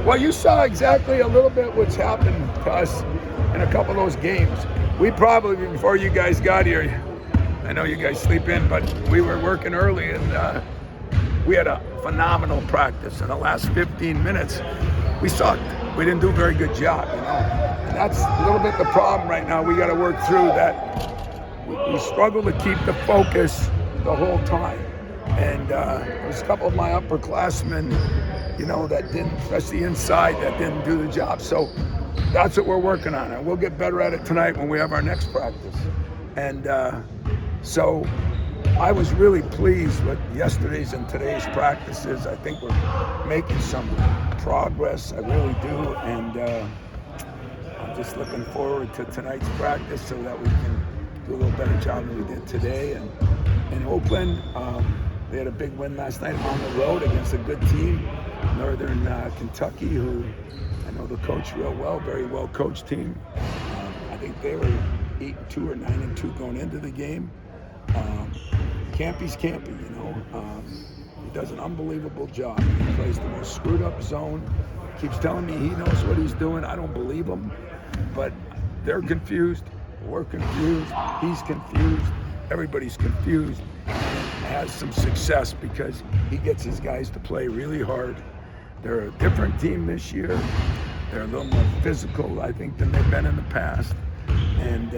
Well, you saw exactly a little bit what's happened to us in a couple of those games. We probably, before you guys got here, I know you guys sleep in, but we were working early and we had a phenomenal practice. In the last 15 minutes, we sucked. We didn't do a very good job, you know. And that's a little bit the problem right now. We got to work through that. We struggle to keep the focus the whole time. And there's a couple of my upperclassmen, you know, that didn't, especially inside, that didn't do the job. So that's what we're working on. And we'll get better at it tonight when we have our next practice. And so I was really pleased with yesterday's and today's practices. I think we're making some progress. I really do. And I'm just looking forward to tonight's practice so that we can do a little better job than we did today. And in Oakland, they had a big win last night on the road against a good team, Northern Kentucky, who I know the coach real well, very well coached team. I think they were 8-2 or 9-2 going into the game. Campy's Campy, you know. He does an unbelievable job. He plays the most screwed up zone. Keeps telling me he knows what he's doing. I don't believe him, but they're confused. We're confused. He's confused. Everybody's confused. Has some success because he gets his guys to play really hard. They're a different team this year. They're a little more physical, I think, than they've been in the past. And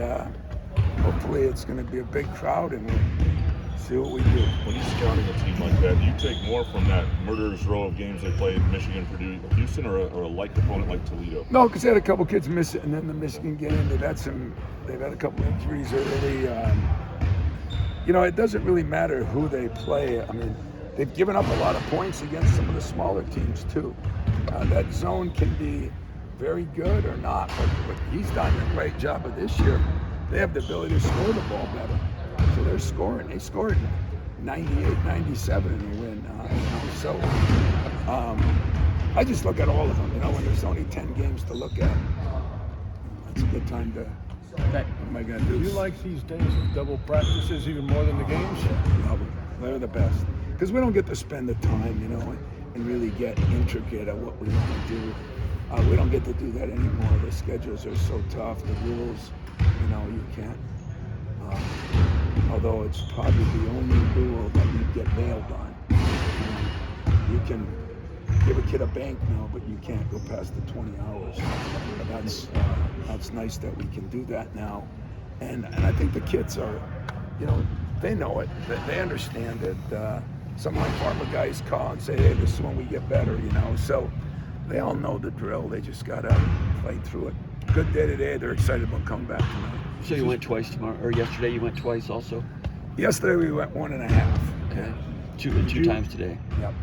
hopefully it's going to be a big crowd and we'll see what we do. When you're scouting a team like that, do you take more from that murderer's row of games they played, Michigan, Purdue, Houston, or a like opponent like Toledo? No, because they had a couple kids miss it, and then the Michigan game, they've had a couple injuries early. You know, it doesn't really matter who they play. I mean, they've given up a lot of points against some of the smaller teams too. That zone can be very good or not, but he's done a great job of this year. They have the ability to score the ball better. So they're scoring. They scored 98, 97 in the win. So I just look at all of them. You know, when there's only 10 games to look at, it's a good time to. What am I gonna do? Do you like these days of double practices even more than the games? Love them. They're the best because we don't get to spend the time, you know, and really get intricate at what we want to do. We don't get to do that anymore. The schedules are so tough. The rules, you know, you can't. Although it's probably the only rule that you get nailed on. You can give a kid a bank now, but you can't go past the 20 hours. That's nice that we can do that now. And I think the kids are, you know, they know it. They understand it. Some of my former guys call and say, hey, this is when we get better, you know. So they all know the drill. They just got to fight through it. Good day today. They're excited about coming back tonight. So you went twice tomorrow, or yesterday you went twice also? Yesterday we went 1.5. Okay. Two times today. Yep.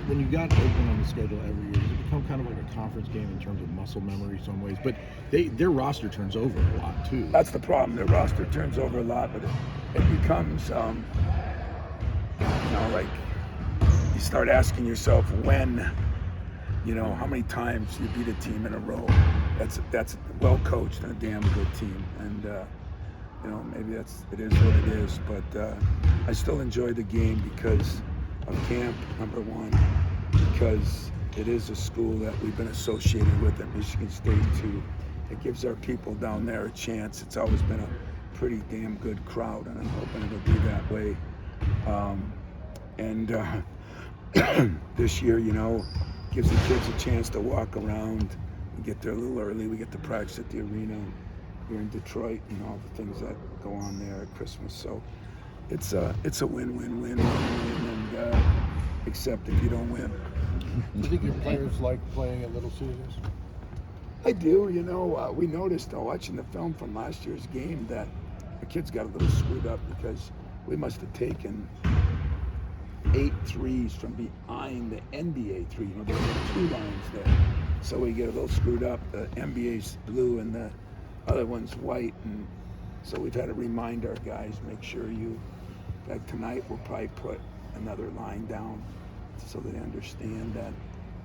When you got Oakland on the schedule every year, does it become kind of like a conference game in terms of muscle memory in some ways? But their roster turns over a lot too. That's the problem. Their roster turns over a lot, but it becomes, you know, like you start asking yourself when, you know, how many times you beat a team in a row. That's well coached and a damn good team, and you know, maybe it is what it is. But I still enjoy the game because of camp, number one, because it is a school that we've been associated with at Michigan State too. It gives our people down there a chance. It's always been a pretty damn good crowd, and I'm hoping it'll be that way. This year, you know, gives the kids a chance to walk around. We get there a little early. We get to practice at the arena here in Detroit, and all the things that go on there at Christmas. So it's a win-win-win, and except if you don't win. Do you think your players like playing at Little Caesars? I do. You know, we noticed watching the film from last year's game that the kids got a little screwed up because we must have taken 8 threes from behind the NBA three. You know, there were 2 lines there. So we get a little screwed up. The NBA's blue and the other one's white. And so we've had to remind our guys, make sure like tonight we'll probably put another line down so they understand that,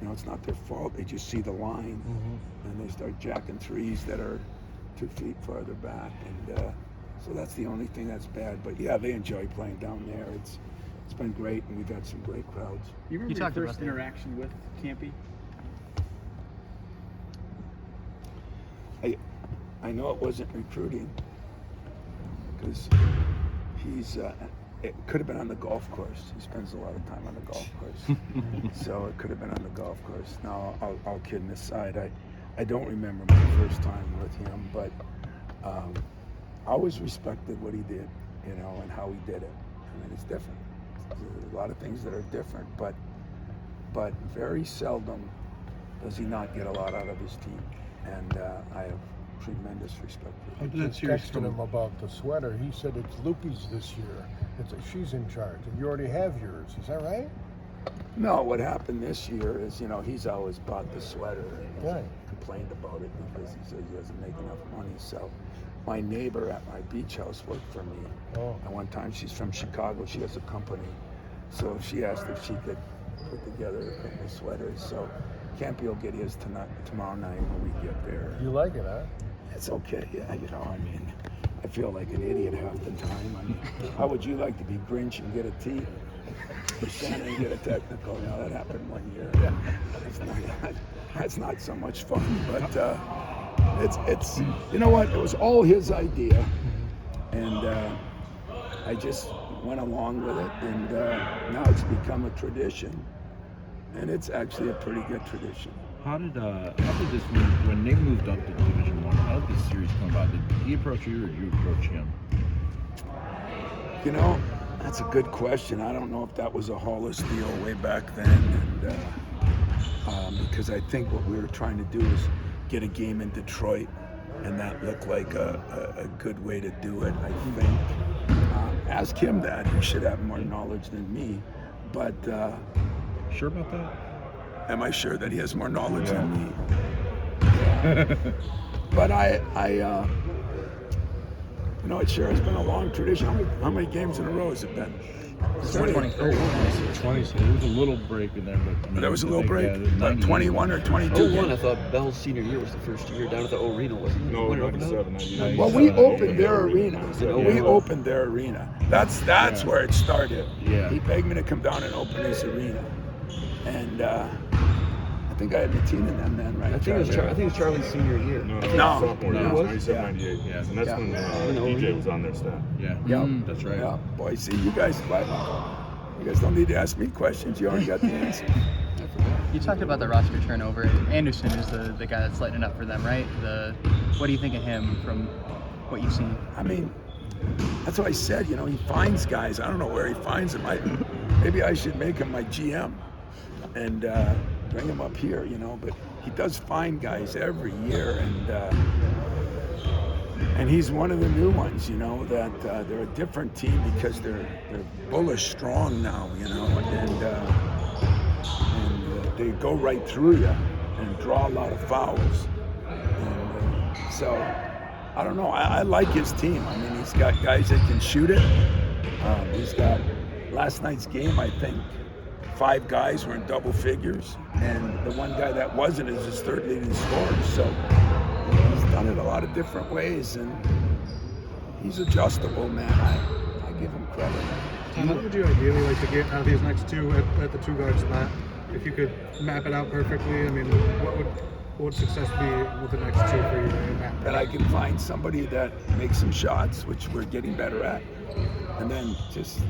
you know, it's not their fault. They just see the line and they start jacking threes that are 2 feet farther back. And so that's the only thing that's bad. But yeah, they enjoy playing down there. It's been great, and we've had some great crowds. You remember your first interaction with Campy? I know it wasn't recruiting because it could have been on the golf course. He spends a lot of time on the golf course. So it could have been on the golf course. Now, all kidding aside, I don't remember my first time with him, but I always respected what he did, and how he did it. I mean, it's different. There's a lot of things that are different, but very seldom does he not get a lot out of his team. And I have tremendous respect for him. I was texting him about the sweater. He said it's Loopy's this year. She's in charge, and you already have yours. Is that right? No, what happened this year is, he's always bought the sweater and Right. complained about it because he says he doesn't make enough money. So my neighbor at my beach house worked for me. Oh. And one time, she's from Chicago. She has a company. So she asked if she could put together a couple of sweaters. So Campy will get his tomorrow night when we get there. You like it, huh? It's okay, yeah, I feel like an idiot half the time. How would you like to be Grinch and get a T? Or Santa and get a technical? That happened one year. That's not so much fun, but it's you know what? It was all his idea, and I just went along with it, and now it's become a tradition, and it's actually a pretty good tradition. How did this when they moved up to Division I? How did this series come about? Did he approach you, or did you approach him? That's a good question. I don't know if that was a Hollis deal way back then, and because I think what we were trying to do is get a game in Detroit, and that looked like a good way to do it. I think. Ask him that. He should have more knowledge than me, but. Sure about that? Am I sure that he has more knowledge than me? But it sure has been a long tradition. How many games in a row has it been? 20. So there was a little break in there, but There was a little break. 21 or 22. 01, I thought Bell's senior year was the first year down at the Arena, wasn't it? No, When it opened up? 97, 98. Well, we opened their arena. Oh, We yeah. opened their arena. That's where it started. Yeah. He begged me to come down and open his arena, and I think I had Mateen in them then, right? I think it was Charlie's senior year. No, No. sophomore year. No. It was 97, Yeah. 98. Yeah. And that's when DJ was on their staff. Yeah. Yep. That's right. Yeah, boy, see, you guys don't need to ask me questions. You already got the answer. You talked about the roster turnover. Anderson is the guy that's lighting up for them, right? What do you think of him from what you've seen? I mean, that's what I said. He finds guys. I don't know where he finds them. Maybe I should make him my GM and bring him up here. But he does find guys every year, and he's one of the new ones. That they're a different team because they're bullish strong now. And they go right through you and draw a lot of fouls. And so. I don't know. I like his team. I mean, he's got guys that can shoot it. He's got last night's game, I think 5 guys were in double figures, and the one guy that wasn't is his third leading scorer. So he's done it a lot of different ways, and he's adjustable, man. I give him credit. Tom, what would you ideally like to get out of these next two at the 2-guard spot? If you could map it out perfectly, I mean, what would success be with the next two for you to map? That I can find somebody that makes some shots, which we're getting better at, and then just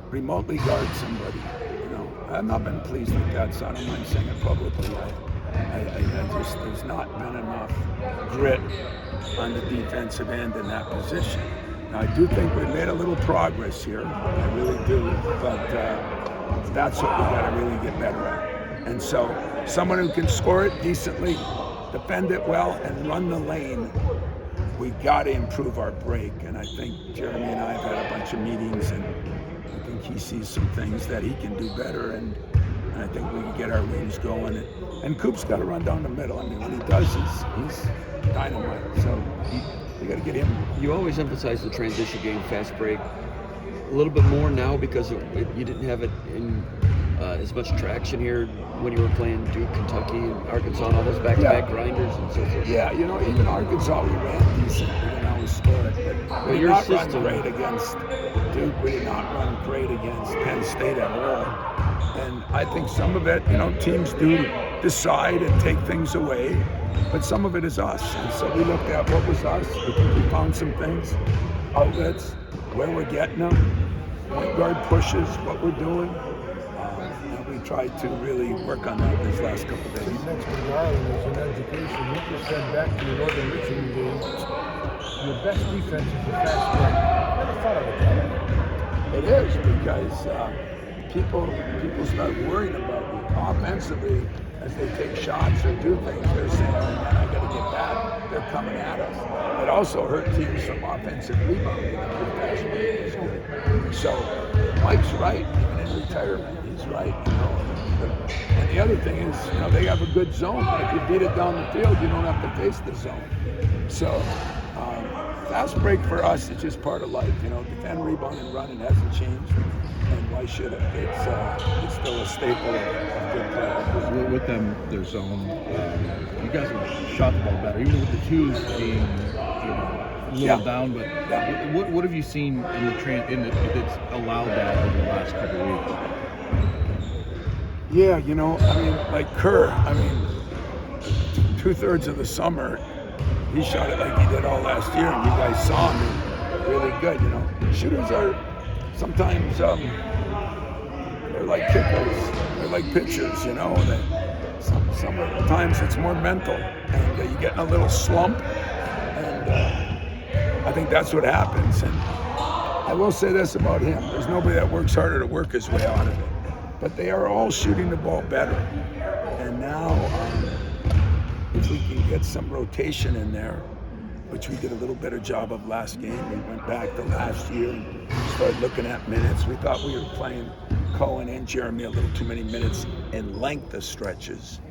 remotely guard somebody. I've not been pleased with that, so I don't mind saying it publicly. I just, there's not been enough grit on the defensive end in that position. Now, I do think we've made a little progress here. I really do, but that's what we got to really get better at. And so, someone who can score it decently, defend it well, and run the lane, we got to improve our break. And I think Jeremy and I have had a bunch of meetings, and I think he sees some things that he can do better, and I think we can get our wings going. And Coop's got to run down the middle. I mean, when he does, he's dynamite. So we got to get him. You always emphasize the transition game, fast break, a little bit more now because you didn't have it in as much traction here when you were playing Duke, Kentucky, and Arkansas, and all those back-to-back grinders and so forth. Yeah, even Arkansas, we ran decent. We didn't always score it, but we did not run great against Duke. We did not run great against Penn State at all. And I think some of it, teams do decide and take things away. but some of it is us. And so we looked at what was us. We found some things, outlets, where we're getting them, point guard pushes, what we're doing. And we tried to really work on that these last couple of days. You mentioned Garland as an education. You just said back to the Northern Michigan game, your best defense is the fast break. I never thought of it that way. It is, because people start worrying about you offensively as they take shots or do things. They're saying, "Oh man, I got to get back." They're coming at us. It also hurt teams from offensive rebounding. Their fast break is good. So Mike's right, even in retirement, he's right. And the other thing is, they have a good zone. If you beat it down the field, you don't have to face the zone. So. Fast break for us is just part of life. Defend, rebound, and run. It hasn't changed, and why should it? It's still a staple of good play. With them, their zone, you guys have shot the ball better, even with the twos being a little down. But what have you seen in that's allowed that over the last couple of weeks? Yeah, like Kerr. 2/3 of the summer. He shot it like he did all last year, and you guys saw him really good. Shooters are sometimes they're like kickers, they're like pitchers. Sometimes it's more mental, and you get in a little slump, and I think that's what happens. And I will say this about him: there's nobody that works harder to work his way out of it. But they are all shooting the ball better, and now. If we can get some rotation in there, which we did a little better job of last game. We went back to last year and started looking at minutes. We thought we were playing Cohen and Jeremy a little too many minutes in length of stretches.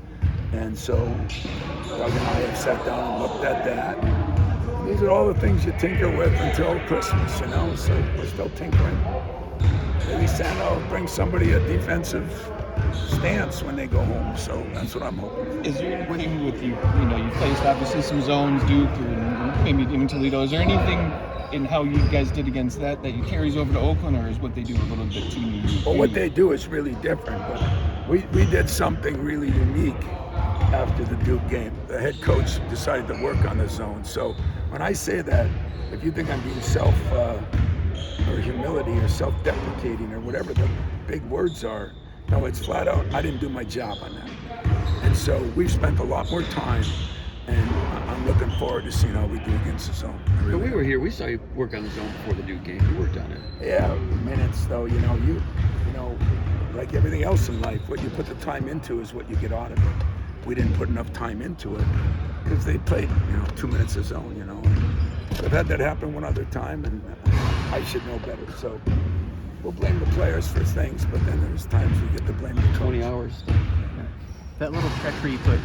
And so Doug and I have sat down and looked at that. And these are all the things you tinker with until Christmas, so we're still tinkering. Maybe Santa will bring somebody a defensive stance when they go home, so that's what I'm hoping. Is there anything with you faced obviously some zones, Duke, and maybe even Toledo? Is there anything in how you guys did against that you carries over to Oakland, or is what they do a little bit too unique? Well, what they do is really different, but we did something really unique after the Duke game. The head coach decided to work on the zone. So when I say that, if you think I'm being or humility or self-deprecating or whatever the big words are, no, it's flat out, I didn't do my job on that. And so we've spent a lot more time, and I'm looking forward to seeing how we do against the zone. But we were here, we saw you work on the zone before the Duke game. You worked on it. Yeah, minutes though, like everything else in life, what you put the time into is what you get out of it. We didn't put enough time into it because they played, 2 minutes of zone, I've had that happen one other time, and I should know better. So we'll blame the players for things, but then there's times we get to blame the coach. 20 hours. That little treachery you put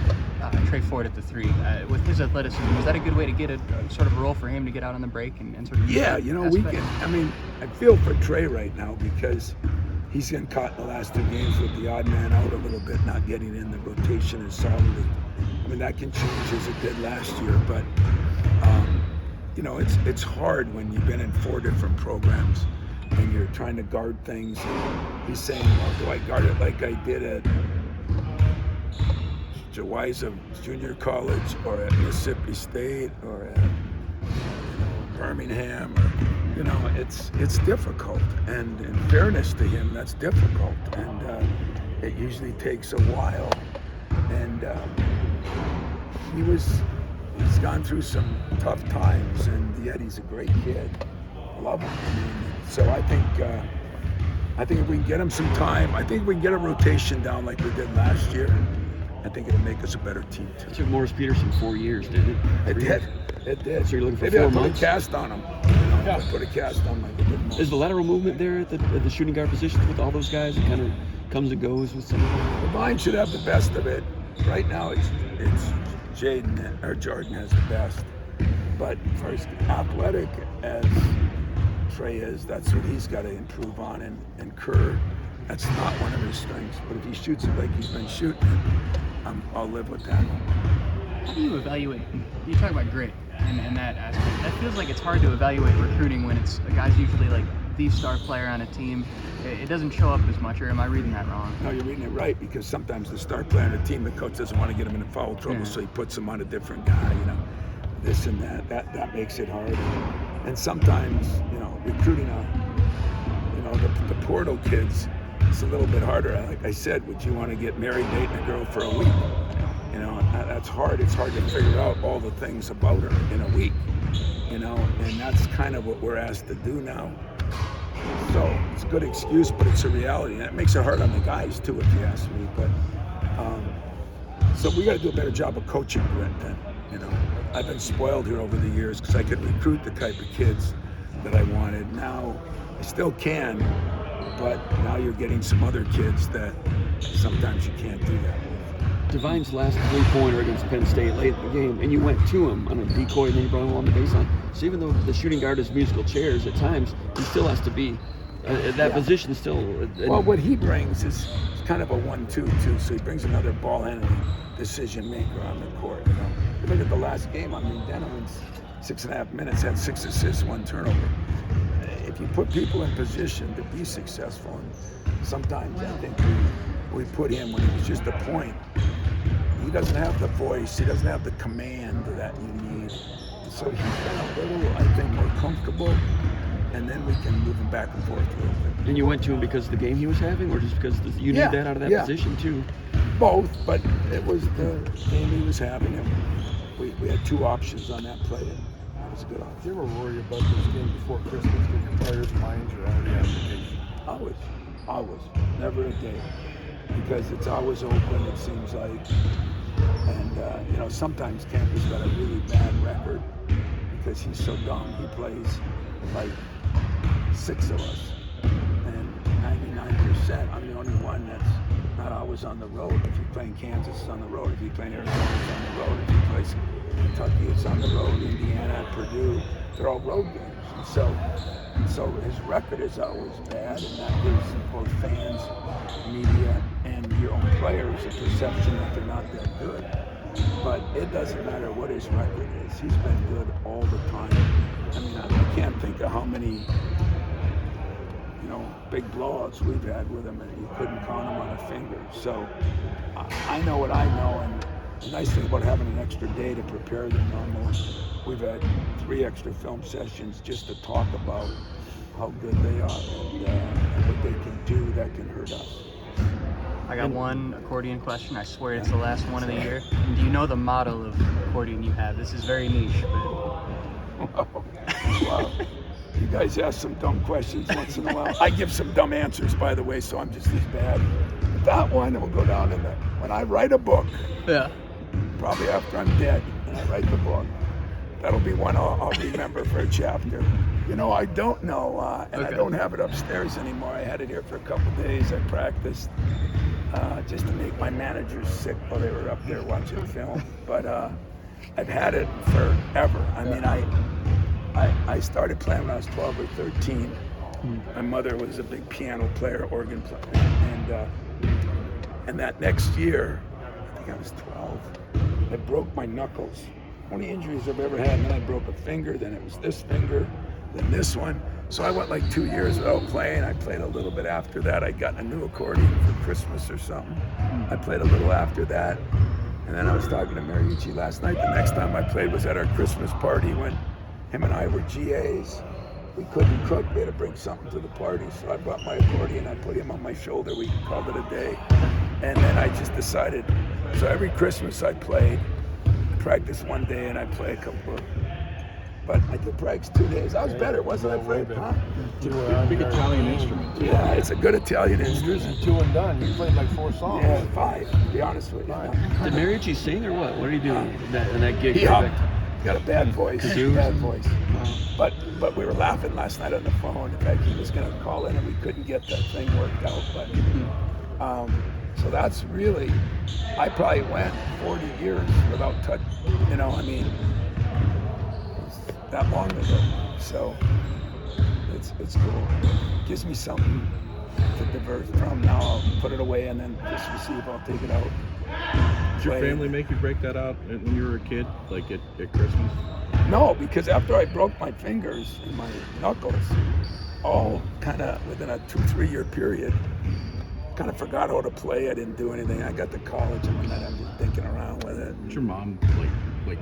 Trey Ford at the three, with his athleticism, was that a good way to get a sort of role for him to get out on the break and sort of use Yeah, that we aspect? can. I feel for Trey right now because he's getting caught in the last 2 games with the odd man out a little bit, not getting in the rotation as solidly. That can change as it did last year, but it's hard when you've been in 4 different programs and you're trying to guard things. He's saying, well, do I guard it like I did at Jawaiza Junior College or at Mississippi State or at Birmingham? It's difficult. And in fairness to him, that's difficult. And it usually takes a while. And he's gone through some tough times, and yet he's a great kid. I love him. So I think if we can get him some time, I think if we can get a rotation down like we did last year, I think it'll make us a better team too. It took Morris Peterson 4 years, didn't it? It did. So you're looking for Maybe 4 I'll months? put a cast on him. Put a cast on like a good month. Is the lateral movement there at the shooting guard positions with all those guys? It kind of comes and goes with some of them? The Vine should have the best of it. Right now it's Jordan has the best. But for as athletic as Trey is, that's what he's got to improve on. And Kerr, that's not one of his strengths. But if he shoots it like he's been shooting it, I'll live with that. How do you evaluate? You talk about grit and that aspect. That feels like it's hard to evaluate recruiting when it's a guy's usually like the star player on a team, it doesn't show up as much, or am I reading that wrong? No, you're reading it right, because sometimes the star player on a team, the coach doesn't want to get him into foul trouble, Yeah. so he puts him on a different guy, this and that. That makes it hard. And sometimes, recruiting the portal kids, it's a little bit harder. Like I said, would you want to get married, dating a girl for a week? That's hard. It's hard to figure out all the things about her in a week, and that's kind of what we're asked to do now. So it's a good excuse, but it's a reality, and it makes it hard on the guys too, if you ask me. But so we got to do a better job of coaching Brent then. I've been spoiled here over the years because I could recruit the type of kids that I wanted. Now I still can, but now you're getting some other kids that sometimes you can't do that with. Divine's last 3-pointer against Penn State late in the game, and you went to him on a decoy, and then you brought him along the baseline. So even though the shooting guard is musical chairs at times, he still has to be that position still. Well, what he brings is kind of a 1-2 too. So he brings another ball handling decision maker on the court. You look at the last game. Denham in 6.5 minutes had 6 assists, 1 turnover. If you put people in position to be successful, and sometimes I think we put him when he was just a point. He doesn't have the voice. He doesn't have the command that you need. So he's been a little, I think, more comfortable, and then we can move him back and forth a little bit. And you went to him because of the game he was having, or just because you need that out of that position too? Both, but it was the game he was having, and we had 2 options on that play, and it was a good option. Do you ever worry about this game before Christmas when your players' minds are already on vacation? Always, never a day, because it's always Oakland, it seems like. And sometimes Campbell's got a really bad record because he's so dumb. He plays like 6 of us, and 99%, I'm the only one that's not always on the road. If you're playing Kansas, it's on the road. If you're playing Arizona, it's on the road. If you play Kentucky, it's on the road. Indiana, Purdue, they're all road games. And so his record is always bad, and that gives both fans, media, and your own players a perception that they're not that good. But it doesn't matter what his record is. He's been good all the time. I can't think of how many big blowouts we've had with him, and you couldn't count them on a finger. So I know what I know, and the nice thing about having an extra day to prepare them, normally we've had 3 extra film sessions just to talk about how good they are and what they can do that can hurt us. I got one accordion question. I swear it's the last one of the year. And do you know the model of accordion you have? This is very niche, but... Wow. You guys ask some dumb questions once in a while. I give some dumb answers, by the way, so I'm just as bad. But that one will go down in there. When I write a book, probably after I'm dead, and I write the book, that'll be one I'll remember for a chapter. I don't know, and I don't have it upstairs anymore. I had it here for a couple days. I practiced just to make my managers sick while they were up there watching film. But I've had it forever. I started playing when I was 12 or 13. My mother was a big piano player, organ player, and that next year, I think I was 12, I broke my knuckles. Only injuries I've ever had, and then I broke a finger, then it was this finger, then this one. So I went like 2 years without playing. I played a little bit after that. I got a new accordion for Christmas or something. I played a little after that. And then I was talking to Mariucci last night. The next time I played was at our Christmas party when him and I were GAs. We couldn't cook. We had to bring something to the party. So I brought my accordion. I put him on my shoulder. We called it a day. And then I just decided. So every Christmas I played. I practiced one day and I play a couple of. But I did practice 2 days. I was better, wasn't I, Fred? Huh? Big Italian instrument. Yeah, it's a good Italian instrument. 2 and done. You played like 4 songs. Yeah, 5, to be honest with you. Did Mariucci sing or what? What did he do in that gig? He humped. He got a bad voice. Bad voice. Wow. But we were laughing last night on the phone. In fact, he was going to call in and we couldn't get that thing worked out. But so that's really, I probably went 40 years without touch. That long ago. So it's cool. Gives me something to divert from. Now I'll put it away and then just receive. I'll take it out. Did your family make you break that out when you were a kid, like at Christmas? No, because after I broke my fingers and my knuckles, all kind of within a 2-3 year period. Kind of forgot how to play. I didn't do anything. I got to college and then I'm just thinking around with it. Your mom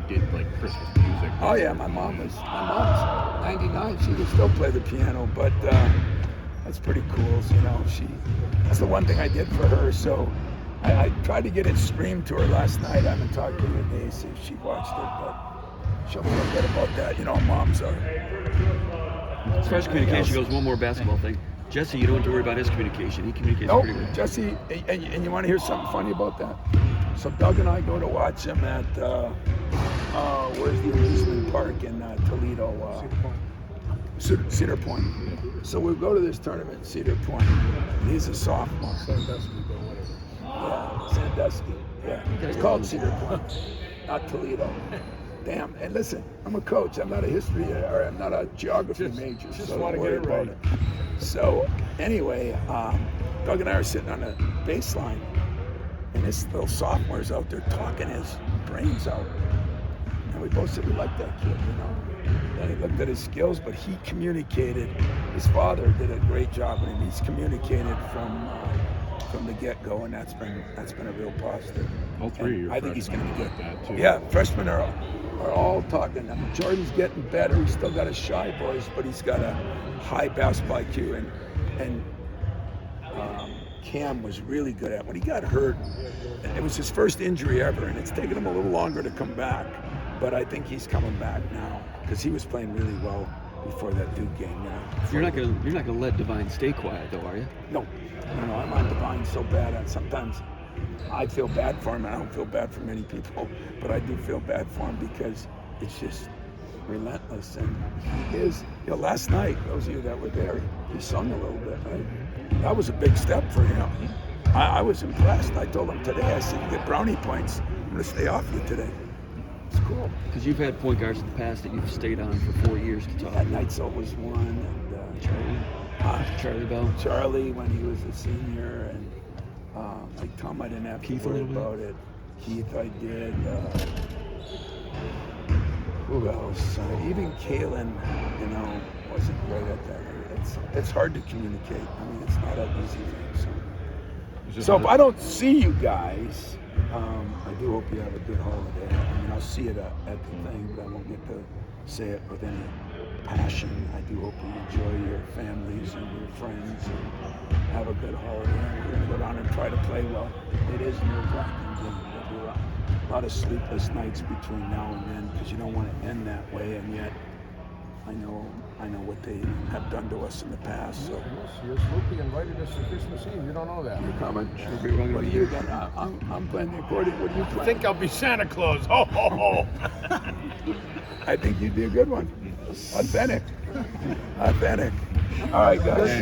did Christmas music. Oh yeah, my mom's 99. She can still play the piano, but that's pretty cool. So, you know, that's the one thing I did for her. So I tried to get it streamed to her last night. I haven't talked to her today, see if she watched it, but she'll forget about that. You know, moms are. As far as communication goes, one more basketball thing. Jesse, you don't have to worry about his communication. He communicates Nope, pretty well. Jesse, and you want to hear something funny about that? So Doug and I go to watch him at, where's the amusement park in Toledo? Cedar Point. So we go to this tournament in Cedar Point. He's a sophomore. Yeah, Sandusky. Yeah, it's called Cedar Point, not Toledo. Damn, and listen, I'm a coach. I'm not a history or I'm not a geography major. Just so want to don't get worry it about right. So anyway, Doug and I are sitting on a baseline, and this little sophomore's out there talking his brains out. And we both said we like that kid, you know. And he looked at his skills, but he communicated. His father did a great job with him. He's communicated from the get-go, and that's been a real positive. All three of your I think he's going to be good. like that too. Yeah, freshmen are all talking. I mean, Jordan's getting better. He's still got a shy voice, but he's got a high basketball IQ. And Cam was really good at when he got hurt. It was his first injury ever, and it's taken him a little longer to come back. But I think he's coming back now because he was playing really well before that Duke game. You know, You're not gonna let Divine stay quiet though, are you? No, I'm on Divine so bad. And sometimes I feel bad for him, and I don't feel bad for many people, but I do feel bad for him because it's just relentless. And he is, you know, last night, those of you that were there, he sung a little bit, right? That was a big step for him. I was impressed. I told him today, I said, you get brownie points. I'm going to stay off you today. It's cool. Because you've had point guards in the past that you've stayed on for 4 years to talk. That Neitzel was one, and Charlie Bell. Charlie when he was a senior, and like Tom, I didn't have Keith to worry a little bit? about it. Keith, I did. Who else? Even Kalen, you know, wasn't great at that. It's hard to communicate. I mean, it's not an easy thing. So if I don't see you guys, I do hope you have a good holiday. I mean, I'll see it at the thing, but I won't get to say it with any passion. I do hope you enjoy your families and your friends and have a good holiday. We're going to go down and try to play well. It is nerve-wracking game. There'll be a lot of sleepless nights between now and then because you don't want to end that way, and yet I know what they have done to us in the past. So You're Snoopy invited us to Christmas Eve. You don't know that. you're coming. What are you doing? I'm playing the accordion. What are you I playing? think I'll be Santa Claus. Ho, ho, ho. I think you'd be a good one. Authentic. Authentic. All right, guys.